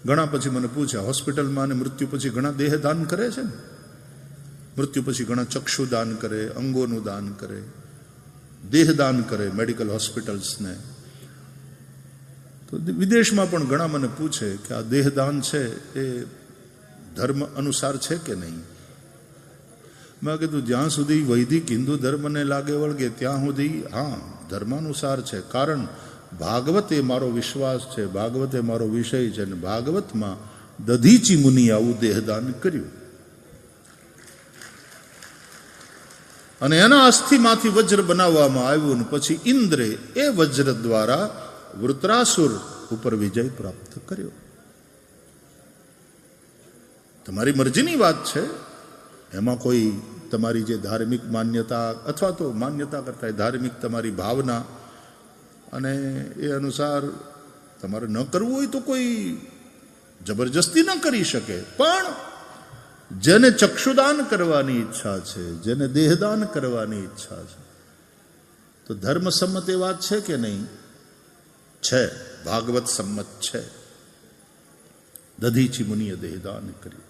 ઘણા પછી મને પૂછે, હોસ્પિટલમાં અને મૃત્યુ પછી ઘણા દેહદાન કરે છે ને, મૃત્યુ પછી ઘણા ચક્ષુદાન કરે, અંગોનું દાન કરે, દેહદાન કરે મેડિકલ હોસ્પિટલ્સને. તો વિદેશમાં પણ ઘણા મને પૂછે કે આ દેહદાન છે એ ધર્મ અનુસાર છે કે નહીં. મેં કીધું જ્યાં સુધી વૈદિક હિન્દુ ધર્મને લાગે વળગે ત્યાં સુધી હા ધર્માનુસાર છે. કારણ ભાગવત એ મારો વિશ્વાસ છે, ભાગવત એ મારો વિષય છે, અને ભાગવતમાં દધીચી મુનિ આવું દેહદાન કર્યું અને એના અસ્થિમાંથી વજ્ર બનાવવામાં આવ્યું ને પછી ઇન્દ્રે એ વજ્ર દ્વારા વૃત્રાસુર ઉપર વિજય પ્રાપ્ત કર્યો. તમારી મરજીની વાત છે, એમાં કોઈ તમારી જે ધાર્મિક માન્યતા અથવા તો માન્યતા કરતા ધાર્મિક તમારી ભાવના અને એ અનુસાર તમારે ન કરવું હોય તો કોઈ જબરજસ્તી ન કરી શકે. પણ જેને ચક્ષુદાન કરવાની ઈચ્છા છે, જેને દેહદાન કરવાની ઈચ્છા છે, તો ધર્મસંમત એ વાત છે કે નહીં? છે, ભાગવત સંમત છે. દધીચી મુનિએ દેહદાન કર્યું.